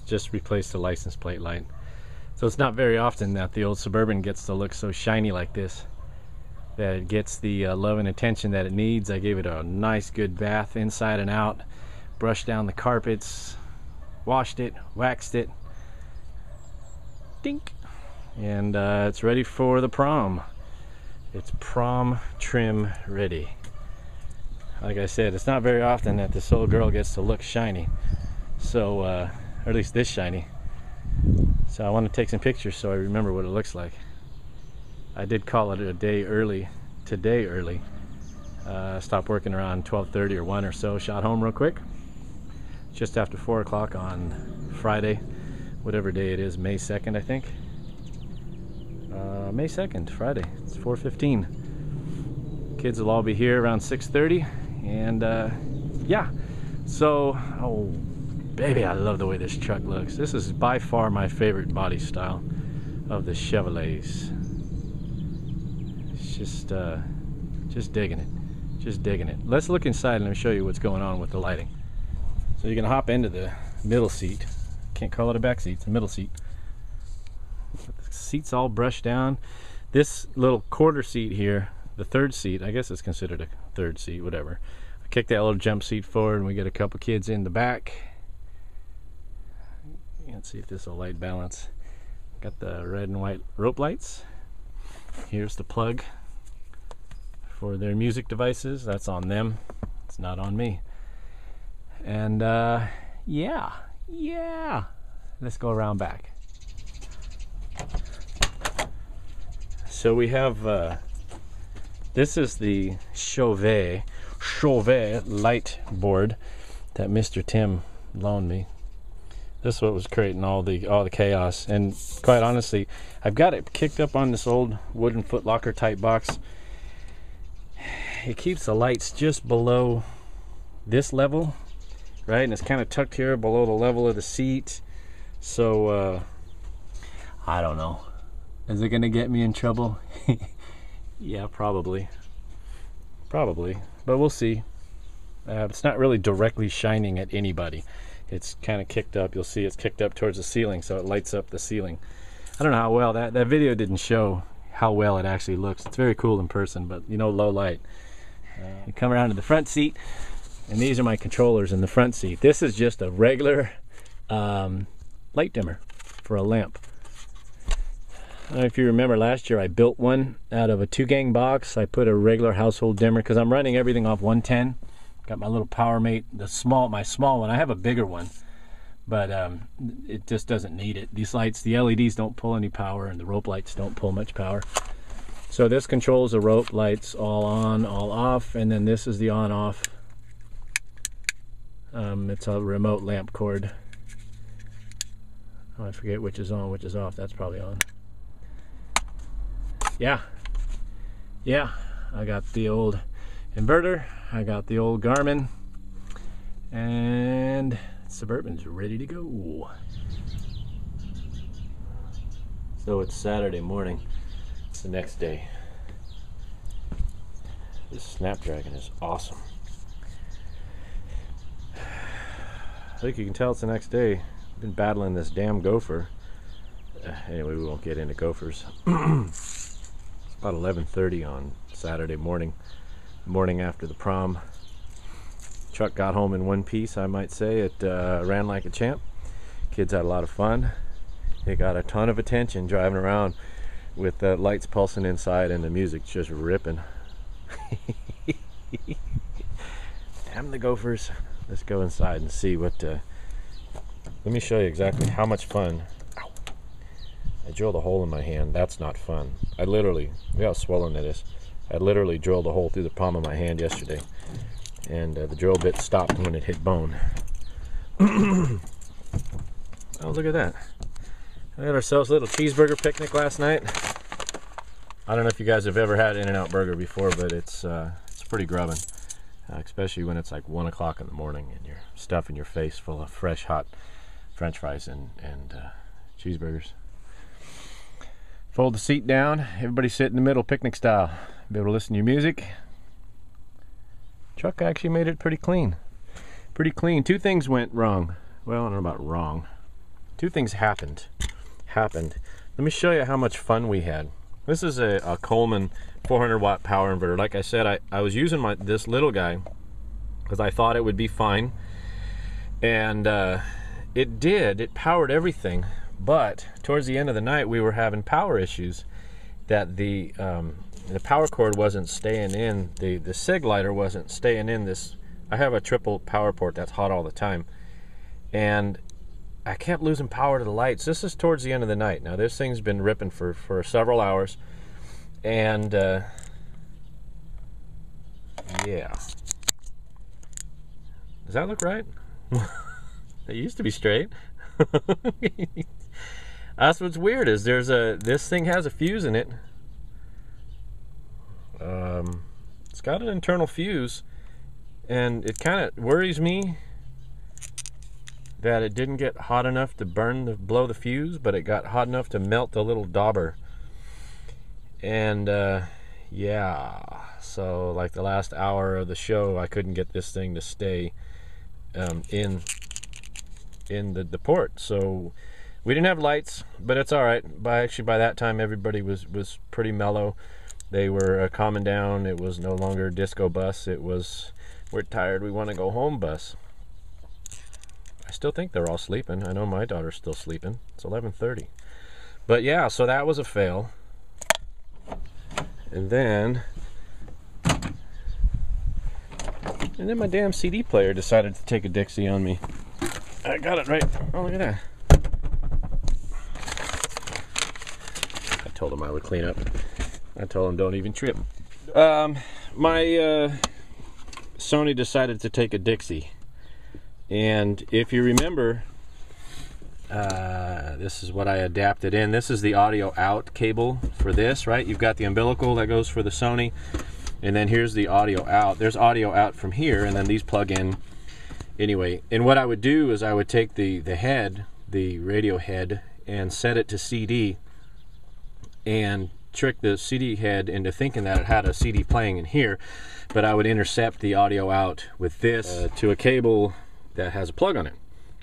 Just replaced the license plate light. So it's not very often that the old Suburban gets to look so shiny like this, that it gets the love and attention that it needs. I gave it a nice good bath inside and out, brushed down the carpets, washed it, waxed it, dink, and it's ready for the prom. It's prom trim ready. Like I said, it's not very often that this old girl gets to look shiny, so or at least this shiny. So I want to take some pictures so I remember what it looks like. I did call it a day early, today early. Stopped working around 12:30 or 1 or so, shot home real quick. Just after 4 o'clock on Friday, whatever day it is, May 2nd, I think. May 2nd, Friday, it's 4:15. Kids will all be here around 6:30, and yeah. So, oh baby, I love the way this truck looks. This is by far my favorite body style of the Chevrolets. It's just digging it, just digging it. Let's look inside and let me show you what's going on with the lighting. So you can hop into the middle seat. Can't call it a back seat, it's a middle seat. The seat's all brushed down. This little quarter seat here, the third seat, I guess it's considered a third seat, whatever. I kick that little jump seat forward and we get a couple kids in the back. Let's see if this will light balance. Got the red and white rope lights. Here's the plug for their music devices. That's on them, it's not on me. And yeah, let's go around back. So we have this is the Chauvet light board that Mr. Tim loaned me. This is what was creating all the chaos, and quite honestly, I've got it kicked up on this old wooden footlocker type box. It keeps the lights just below this level, right? And it's kind of tucked here below the level of the seat. So I don't know. Is it gonna get me in trouble? Yeah, probably, but we'll see. It's not really directly shining at anybody. It's kind of kicked up. You'll see it's kicked up towards the ceiling, so it lights up the ceiling. I don't know how well that video didn't show how well it actually looks. It's very cool in person, but you know, low light. You come around to the front seat, and these are my controllers in the front seat. This is just a regular light dimmer for a lamp. I don't know if you remember last year I built one out of a 2-gang box. I put a regular household dimmer because I'm running everything off 110. Got my little PowerMate, my small one. I have a bigger one, but it just doesn't need it. These lights, the LEDs don't pull any power, and the rope lights don't pull much power. So this controls the rope lights all on, all off, and then this is the on-off. It's a remote lamp cord. Oh, I forget which is on, which is off. That's probably on. Yeah, I got the old inverter, I got the old Garmin, and Suburban's ready to go. So it's Saturday morning, it's the next day. This Snapdragon is awesome. I think you can tell it's the next day. I've been battling this damn gopher. Anyway, we won't get into gophers. It's about 11:30 on Saturday morning, after the prom. Truck got home in one piece, I might say. It ran like a champ. Kids had a lot of fun. It got a ton of attention driving around with the lights pulsing inside and the music just ripping. Damn the gophers. Let's go inside and see what let me show you exactly how much fun. Ow. I drilled a hole in my hand. That's not fun. I literally, look how swollen that is. I literally drilled a hole through the palm of my hand yesterday, and the drill bit stopped when it hit bone. Oh, look at that. We had ourselves a little cheeseburger picnic last night. I don't know if you guys have ever had In-N-Out Burger before, but it's pretty grubbing, especially when it's like 1 o'clock in the morning and you're stuffing your face full of fresh, hot French fries and cheeseburgers. Fold the seat down. Everybody sit in the middle, picnic style. Be able to listen to your music. Truck actually made it pretty clean. Pretty clean. Two things went wrong. well, I don't know about wrong. Two things happened. Let me show you how much fun we had. This is a Coleman 400 watt power inverter. Like I said, I was using this little guy because I thought it would be fine. And it did. It powered everything. But towards the end of the night, we were having power issues that the power cord wasn't staying in. The SIG lighter wasn't staying in this. I have a triple power port that's hot all the time. And I kept losing power to the lights. This is towards the end of the night. Now this thing's been ripping for several hours, and yeah. Does that look right? It used to be straight. That's what's weird is this thing has a fuse in it. It's got an internal fuse, and it kind of worries me that it didn't get hot enough to blow the fuse, but it got hot enough to melt the little dauber. And yeah, so like the last hour of the show, I couldn't get this thing to stay in the port. So we didn't have lights, but it's all right. Actually by that time everybody was pretty mellow. They were calming down. It was no longer disco bus. It was, we're tired, we want to go home bus. I still think they're all sleeping. I know my daughter's still sleeping. It's 11:30. But yeah, so that was a fail. And then my damn CD player decided to take a Dixie on me. I got it right. Oh, look at that. I told him I would clean up. I told him don't even trip. My Sony decided to take a Dixie. And if you remember, this is what I adapted in. This is the audio out cable for this, right? You've got the umbilical that goes for the Sony, and then here's the audio out. There's audio out from here, and then these plug in anyway. And what I would do is I would take the head, the radio head, and set it to CD, and trick the CD head into thinking that it had a CD playing in here, but I would intercept the audio out with this to a cable that has a plug on it,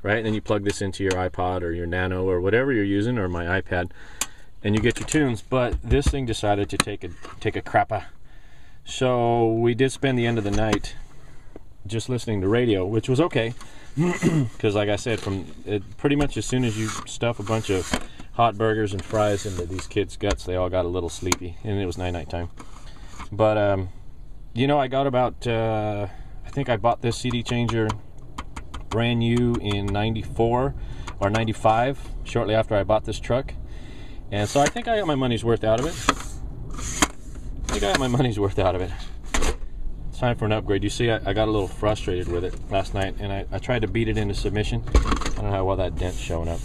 right? And then you plug this into your iPod or your Nano or whatever you're using, or my iPad, and you get your tunes. But this thing decided to take a crapper. So we did spend the end of the night just listening to radio, which was okay, because like I said, pretty much as soon as you stuff a bunch of hot burgers and fries into these kids' guts, they all got a little sleepy, and it was night time. But you know, I got about I think I bought this CD changer brand new in 94 or 95, shortly after I bought this truck, and so I think I got my money's worth out of it. It's time for an upgrade. You see, I got a little frustrated with it last night, and I tried to beat it into submission. I don't know how well that dent's showing up,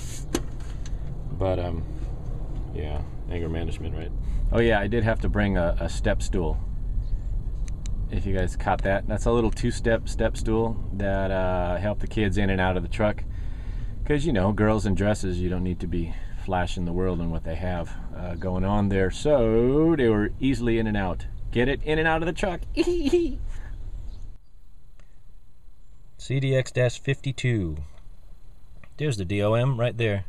but yeah, anger management, right? Oh yeah, I did have to bring a step stool. If you guys caught that, that's a little two-step step stool that helped the kids in and out of the truck, because you know, girls in dresses, you don't need to be flashing the world on what they have going on there, so they were easily in and out. Get it in and out of the truck. CDX-52. There's the DOM right there.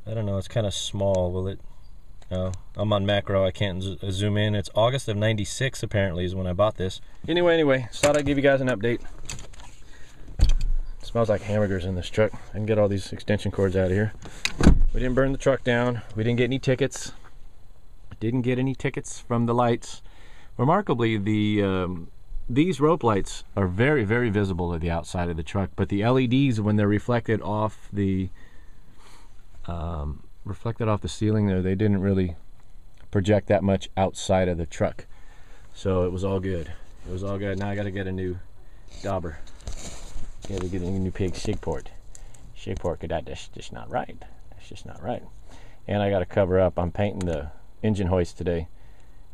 I don't know, it's kind of small. Will it? No, I'm on macro, I can't zoom in. It's August of 96 apparently is when I bought this. Anyway, just thought I'd give you guys an update. It smells like hamburgers in this truck. I can get all these extension cords out of here. We didn't burn the truck down. We didn't get any tickets. Didn't get any tickets from the lights. Remarkably, these rope lights are very, very visible at the outside of the truck, but the LEDs, when they're reflected off the ceiling there, they didn't really project that much outside of the truck. So it was all good. It was all good. Now I got to get a new dauber. Got to get a new pig shake port. That's just not right. That's just not right. And I got to cover up. I'm painting the engine hoist today.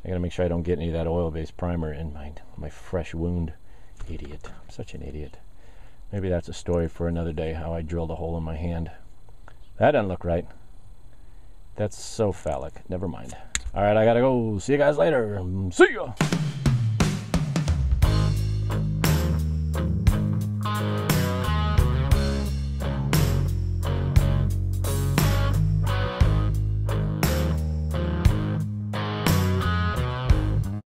I got to make sure I don't get any of that oil-based primer in my fresh wound. Idiot. I'm such an idiot. Maybe that's a story for another day, how I drilled a hole in my hand. That doesn't look right. That's so phallic. Never mind. All right, I gotta go. See you guys later. See ya.